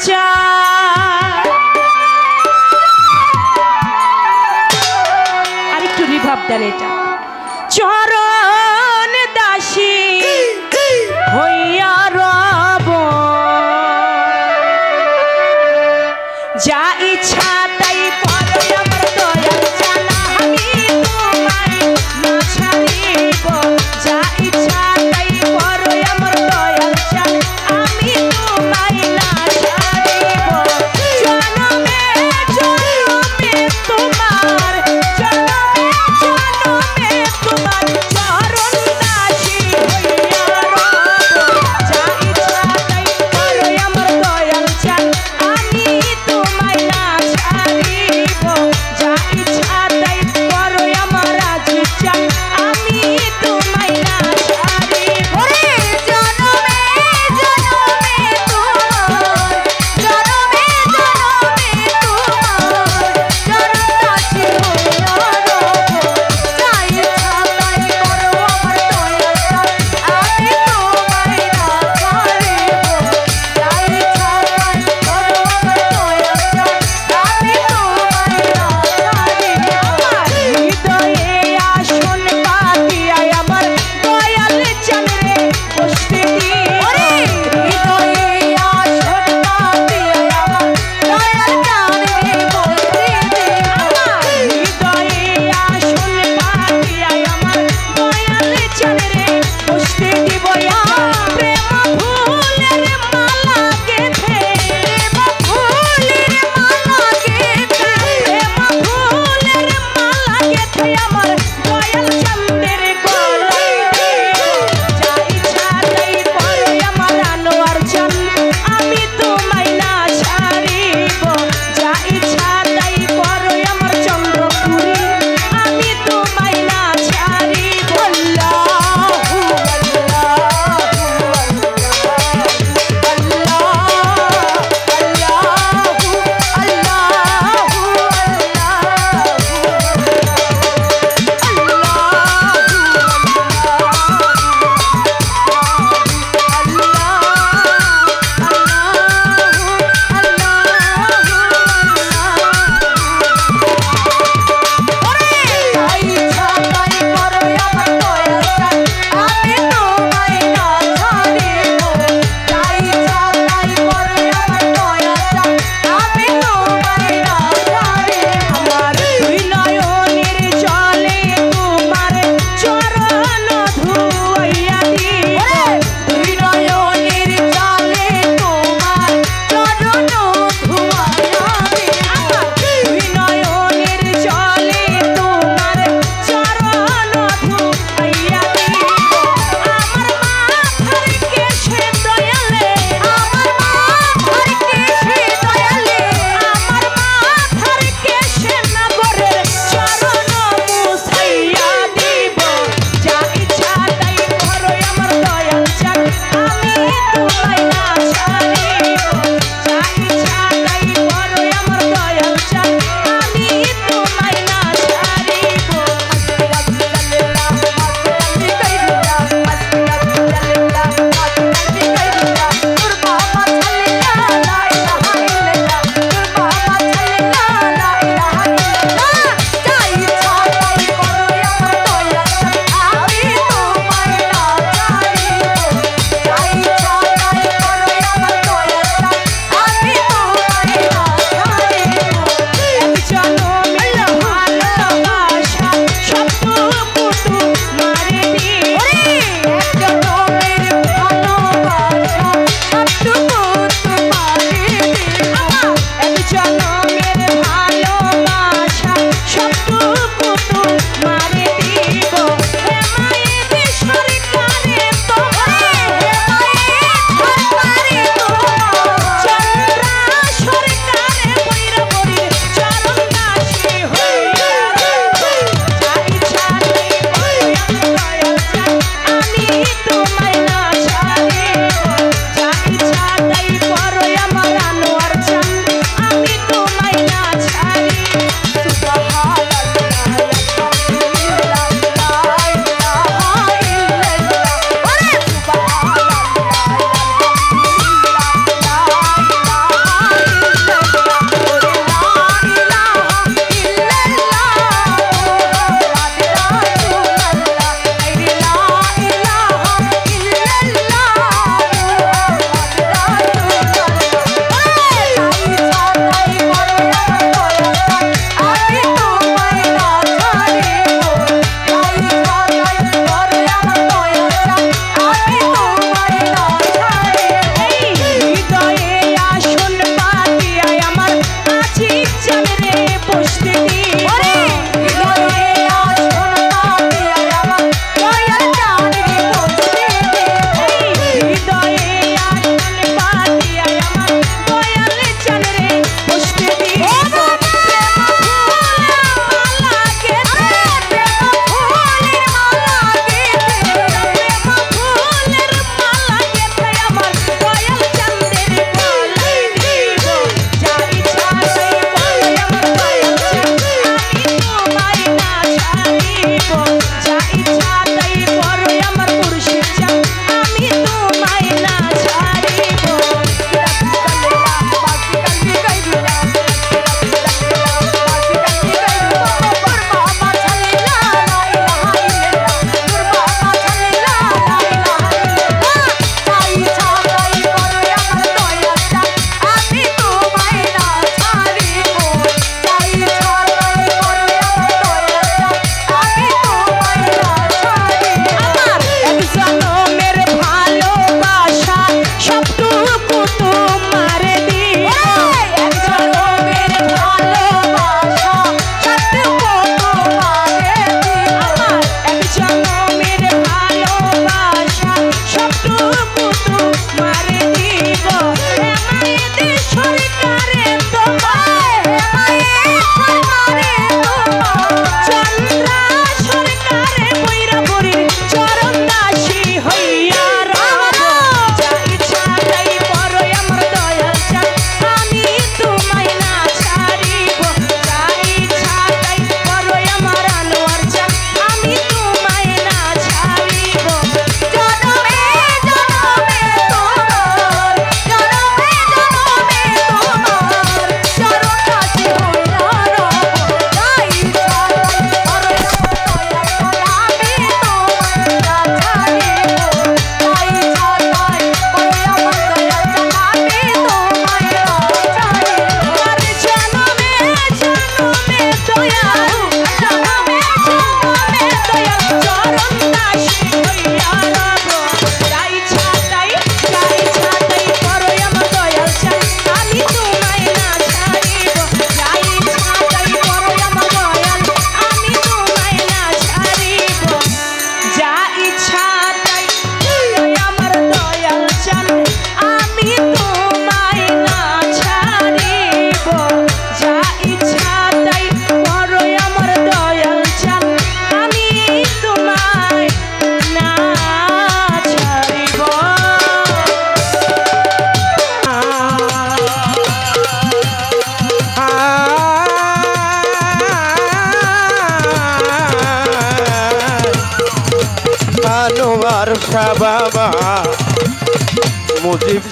চায়। আরেকটু রিভাব দেন এটা। চরণ দাসী হইয়া রব, যা ইচ্ছা তাই করো আমার দয়াল চান, আমি তোমায় না ছাড়িব। যা ইচ্ছা তাই করো আমার দয়াল চান, আমি তোমায় না ছাড়িব। জনমে জনমে তোমার, জনমে জনমে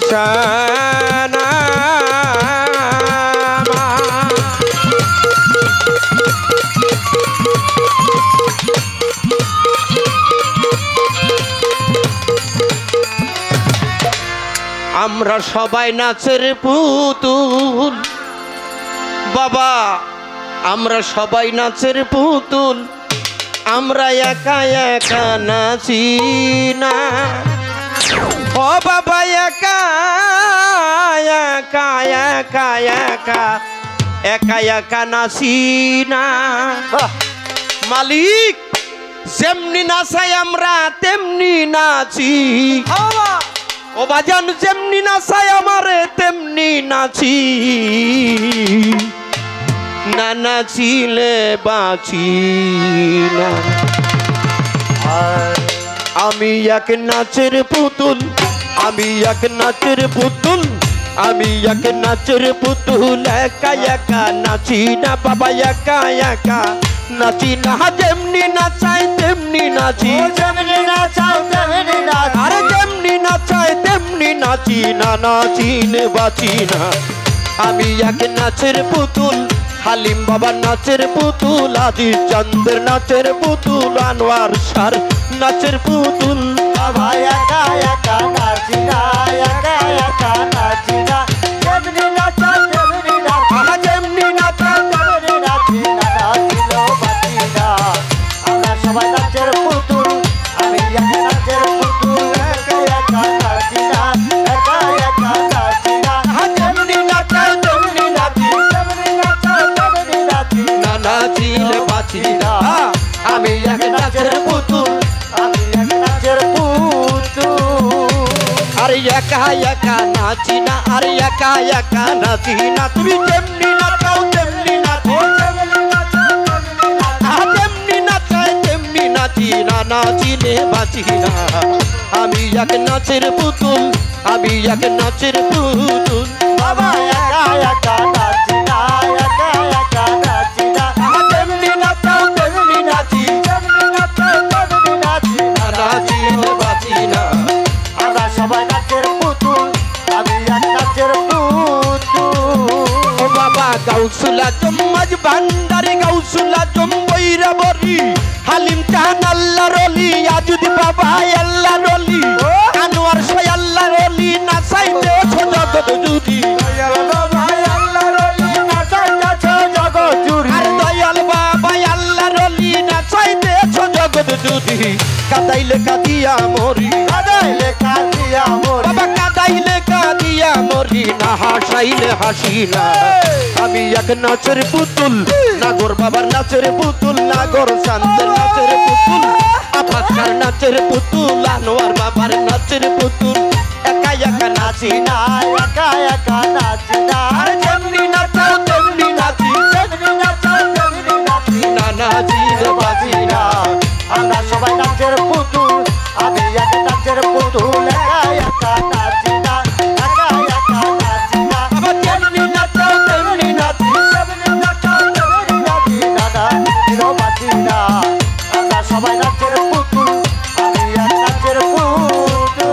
শানা আমরা সবাই নাচের পুতুল বাবা, আমরা সবাই নাচের পুতুল, আমরা একা একা নাচি না। ও বাবা একা একা একা একা একা একা নাচি না। মালিক যেমনি নাচাই আমরা তেমনি নাচি। ও বাজান যেমনি নাচাই আমারে তেমনি নাচি, না নাচিলে বাঁচি না। আমি এক নাচের পুতুল, আমি এক নাচের পুতুল, আমি এক নাচের পুতুল, একা একা নাচি না বাবা, একা একা নাচি না। যেমনি নাচাই তেমনি নাচি, যেমনি নাচাও তেমনি নাচি, আরে যেমনি নাচাই তেমনি নাচি, না নাচিলে বাঁচি না। আমি এক নাচের পুতুল, হালিম বাবা নাচের পুতুল, আজিজ চন্দ্র নাচের পুতুল, আনোয়ার শাহ নাচের পুতুল। বাবা একা একা নাচি না, একা একা নাচি না, যেমনি নাচাও তেমনি নাচি, যেমনি নাচাই তেমনি নাচি, না নাচিলেও বাঁচি না। আমরা সবাই নাচের পুতুল, আমি এক নাচের পুতুল, একা একা নাচি না, একা একা নাচি না, যেমনি নাচাই তেমনি নাচি, যেমনি নাচাও তেমনি নাচি, না নাচিলে বাঁচি না। আমি এক নাচের পুতুল, আমি এক নাচের পুতুল। আরে একা একা নাচি না, আরে একা একা নাচি না। তুমি যেমনি নাচাও তেমনি নাচি, যেমনি নাচাই তেমনি নাচি, না নাচিলে বাঁচি না। আমি এক নাচের পুতুল, আমি এক নাচের পুতুল। বাবা একা একা নাচি না, একা একা নাচি না, যেমনি নাচাও তেমনি নাচি, যেমনি নাচাও তেমনি নাচি, না নাচিলে বাঁচি না। আমরা সবাই নাচের পুতুল, আমি এক নাচের পুতুল। ও বাবা গাউসুলা জম্মাজ ভান্ডারি, গাউসুলা জম্বইরা বরি, হালিম চাহান আল্লাহর ওলি, আজুদ বাবা আল্লাহর ওলি, আনোয়ার শাহ আল্লাহর ওলি, নাচাইতে জগৎ জুড়ি। আর দয়াল বাবা আল্লাহর ওলি, নাচাইতে জগৎ জুড়ি। কাদাইলে কাদিয়া মরি, বাবা কাদাইলে কাদিয়া মরি, না হাসাইলে হাসি না। আমি এক নাচের পুতুল, নাগর বাবার নাচের পুতুল, নাগর শান্তের নাচের পুতুল, আফাকার নাচের পুতুল, আনোয়ার বাবার নাচের পুতুল, একা একা নাচি না। একা একা নাচি না, আর যেমনি নাচাও তেমনি নাচি, যেমনি নাচাও তেমনি নাচি, না নাচিলে বাঁচি না। আমরা সবাই নাচের পুতুল, আমি এক নাচের পুতুল, একা একা নাচি না, একা একা নাচি না, বাবা যেমনি নাচাও তেমনি নাচি, যেমনি নাচাও তেমনি নাচি, না নাচিলেও বাঁচি না। আমরা সবাই নাচের পুতুল, আমি এক নাচের পুতুল।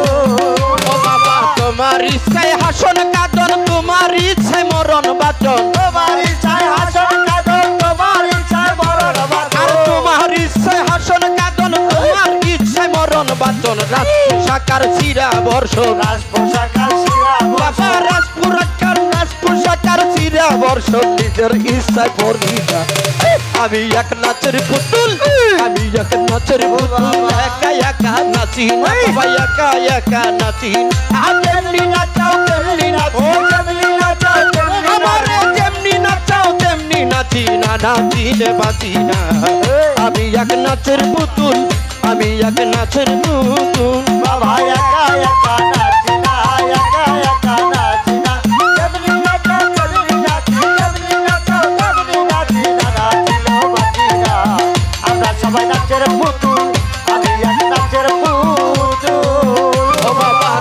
ও বাবা তোমার ইচ্ছায় হাসন কাঁদন, তোমার ইচ্ছায় মরণ বাচন, তোমার ইচ্ছায় হাসন কাঁদন, তোমার ইচ্ছায় মরণ বাঁচন, আর তোমার ইচ্ছায় হাসন কাঁদন, তোমার ইচ্ছায় মরণ বাচন। রাজ পোশাকার চিরা বর্ষণ, রাজ পোশাকার শিরা বাবা রাজ পোশাকার চিরা বর্ষণ, নিজের ইচ্ছায় পড়ি না। আমি এক নাচের পুতুল, আমি এক নাচের পুতুল, একা একা নাচি না বাবা, একা একা নাচি না। যেমনি নাচাও তেমনি নাচি, যেমনি নাচাও তেমনি আমার যেমনি নাচাও তেমনি নাচি, না নাচিলে বাঁচি না। আমি এক নাচের পুতুল, আমি এক নাচের পুতুল। বাবা একা একা নাচি না, একা একা নাচি না, যেমনি নাচাও তেমনি নাচি, যেমনি নাচাও তেমনি নাচি, না নাচিলেও বাঁচি না। আমরা সবাই নাচের পুতুল, আমি এক নাচের পুতুল। ও বাবা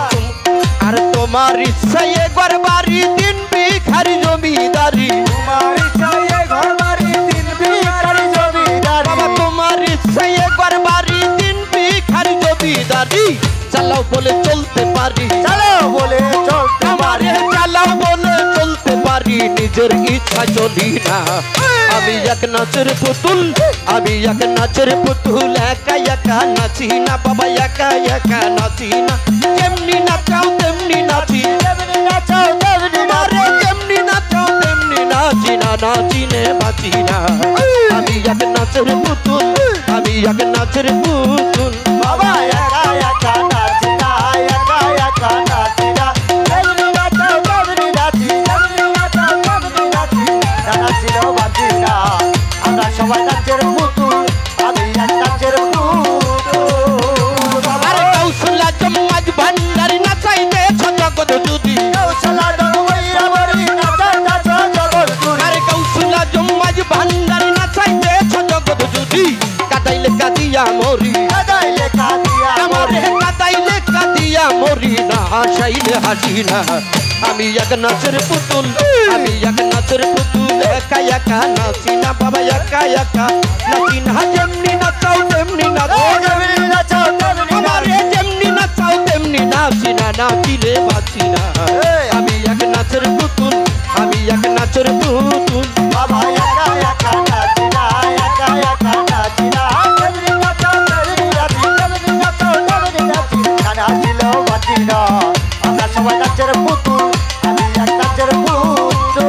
আর তোমার ইচ্ছায় একবার বাড়ি, তিন বিঘারি জমিদারি, তোমার ইচ্ছায় ঘর বাড়ি, তিন বিঘার জমিদারি, বাবা তোমার ইচ্ছায় একবার বাড়ি, তিন বিঘারি জমিদারি, চালাও বলে চলতে পারি, চলো বলে নিজের ইচ্ছা চলি না আমি এক নাচের পুতুল আমি এক নাচের পুতুল একা একা নাচি না বাবা একা একা নাচি না যেমনি নাচাও তেমনি নাচি যেমনি নাচাও তেমনি আরে যেমনি নাচাও তেমনি নাচি না নাচিনে বাঁচি না আমি এক নাচের পুতুল আমি এক নাচের পুতুল বাবা একা একা নাচি না একা একা নাচি না যেমনি নাচাও তেমনি নাচি যেমনি নাচাও তেমনি নাচি নাচিলেও বাঁচি না আমরা সবাই নাচের পুতুল আমি এক নাচের পুতুল আরে কৌশলা জম্মাজ ভান্ডারি নাচাইতে জগৎ জুদি কৌশলা জন্মইরা বরি নাচা নাচা জগৎ জুড়ি আরে কৌশলা জম্মাজ ভান্ডারি নাচাইতে জগৎ জুদি কাটাইলে কাদিয়া মরি কাদাইলে কাদিয়া আমারে কাটাইলে কাদিয়া মরি না হাসাইলে হাসি না আমি এক নাচের পুতুল আমি এক নাচের পুতুল একা একা নাচি না বাবা একা একা নাচি না যেমনি নাচাও তেমনি নাচি যেমনি নাচাও তেমনি আমারে যেমনি নাচাও তেমনি নাচি না নাচিলে বাঁচি না আমি এক নাচের পুতুল আমি এক নাচের পুতুল বাবা একা একা নাচি না একা একা নাচি না যেমনি নাচাও তেমনি নাচি যেমনি নাচাও তেমনি নাচি নাচিলেও বাঁচি না আমরা সবাই নাচের পুতুল আমি এক নাচের পুতুল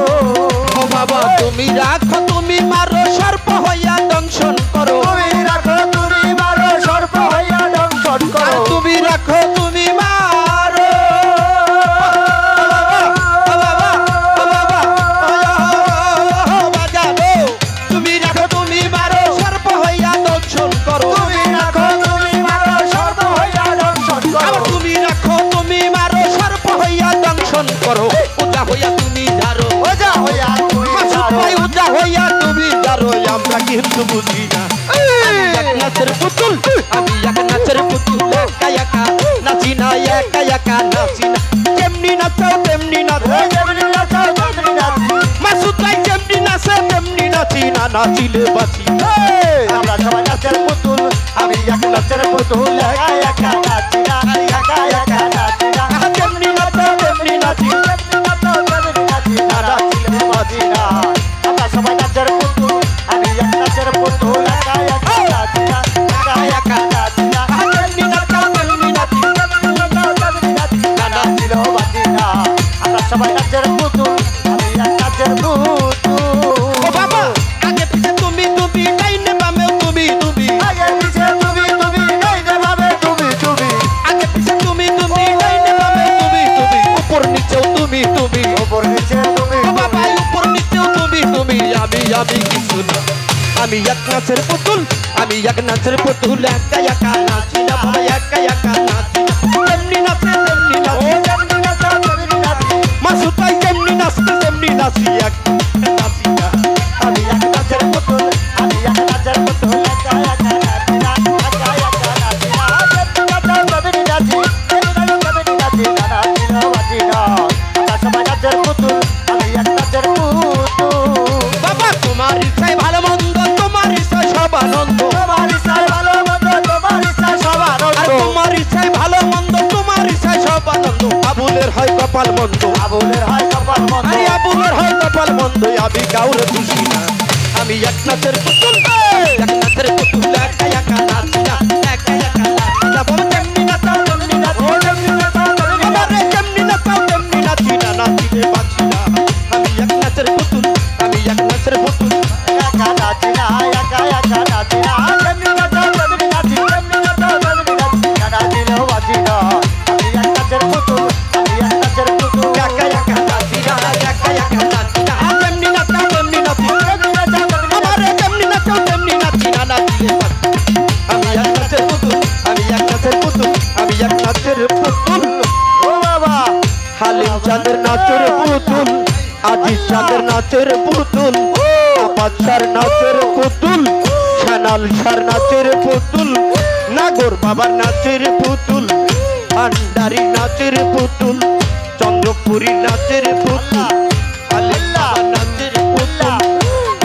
ও বাবা তুমি রাখো তুমি মারো সর্প হইয়া দংশন করো তুমি রাখো তুমি মারো সর্প হইয়া দংশন আর করো তুমি রাখো তুমি মারো ও বাবা ও বাবা ও বাজানো তুমি রাখো তুমি মারো সর্প হইয়া দংশন করো তুমি রাখো তুমি মারো সর্প হইয়া দংশন আবার করো তুমি রাখো তুমি মারো সর্প হইয়া দংশন করো উজা হইয়া তুমি যারো ওজা হইয়া তুমি মাসুদ ভাই উজা হইয়া তুমি যারো আমরা কিন্তু বুঝি না আমি এক নাচের পুতুল আমি এক নাচের পুতুল একা একা নাচি না একা একা নাচি না যেমনি নাচাও তেমনি নাচি যেমনি নাচাও তেমনি নাচি মাসুদ ভাই যেমনি নাচে তেমনি নাচি না নাচিলে বাঁচি না আমরা সবাই নাচের পুতুল আমি এক নাচের পুতুল একা একা নাচি না একা একা নাচি না যেমনি নাচাও তেমনি নাচি যেমনি নাচাও তেমনি নাচি না নাচিলে বাঁচি না আমরা সবাই নাচের পুতুল আমি এক নাচের পুতুল একা একা নাচি না একা একা নাচি না যেমনি নাচাও তেমনি নাচি যেমনি নাচাও তেমনি নাচি না নাচিলেও বাঁচি না আমরা সবাই নাচের পুতুল আমি এক নাচের পুতুল ও বাবা আগে পিছে তুমি তুমি ডাইনে বামে তুমি তুমি আগে পিছে তুমি তুমি নাই দেবাবে তুমি তুমি আগে পিছে তুমি তুমি ডাইনে বামে তুমি তুমি উপর নিচেও তুমি তুমি ওপর নিচে তুমি ও বাবা উপর নিচেও তুমি তুমি আমি কিছু না আমি এক নাচের পুতুল আমি এক নাচের পুতুল একা একা নাচি না বাবা একা একা নাচি না তেমনি নাচে তেমনি নাচি যেমনি নাচাও তেমনি নাচি মাসুদ ভাই যেমনি নাচতে তেমনি নাচি এক নাচি না আমি এক নাচের পুতুল আমি এক নাচের পুতুল একা একা নাচি না একা একা নাচি না যেমনি নাচাও তেমনি নাচি যেমনি নাচাও তেমনি নাচি না নাচিলেও বাঁচি না আমরা সবাই নাচের পুতুল আমি এক নাচের পুতুল বাবা তোমার ইচ্ছায় ভালো মন্দ তোমার ইচ্ছায় সব আনন্দ তোমার ইচ্ছায় ভালো মন্দ তোমার ইচ্ছায় সব আর আনন্দ তোমার ইচ্ছায় ভালো মন্দ তোমার ইচ্ছায় সব আনন্দ আবুলের হয় কপাল মন্দ আবুলের হয় কপাল মন্দ আরে আবুলের হয় কপাল মন্দ আমি কাউরে খুশি না আমি এক নাচের পুতুল এক নাচের পুতুল একা একা নাচি না একা একা নাচি না বাবা যেমনি নাচাও তেমনি নাচি ও যেমনি নাচাও তেমনি আমারে যেমনি নাচাও তেমনি নাচি না নাচিলে বাঁচি না আমি এক নাচের পুতুল আমি এক নাচের পুতুল একা নাচি না একা একা নাচি না যেমনি নাচাও তেমনি নাচি যেমনি নাচাও তেমনি নাচি না নাচিলেও বাঁচি না আমি এক নাচের পুতুল আমি এক নাচের পুতুল একা একা নাচি না একা একা নাচি না যেমনি নাচাও তেমনি নাচি যেমনি নাচাও তেমনি আমারে যেমনি নাচাও তেমনি নাচি না নাচিলে বাঁচি আমি এক নাচের পুতুল আমি এক নাচের পুতুল আমি এক নাচের পুতুল ও বাবা হালিম চাঁদের নাচের পুতুল আজিজ চাঁদের নাচের পুতুল আপাত শার নাচের পুতুল সানাল শার নাচের পুতুল নাগর বাবার নাচের পুতুল ভান্ডারি নাচের পুতুল চন্দ্রপুরী নাচের পুতুল হালিম বাবার নাচের পুতুল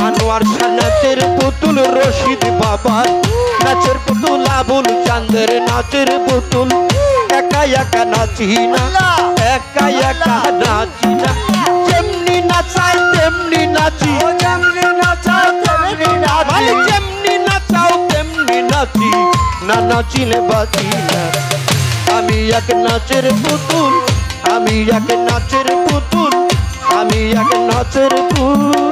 আনোয়ার শাহ নাচের পুতুল রশিদ বাবার নাচের পুতুল আবুল চাঁদের নাচের পুতুল একা একা নাচি না একা একা নাচি না যেমনি নাচাই তেমনি নাচিলে বাঁচি না। আমি এক নাচের পুতুল, আমি এক নাচের পুতুল, আমি এক নাচের পুতুল।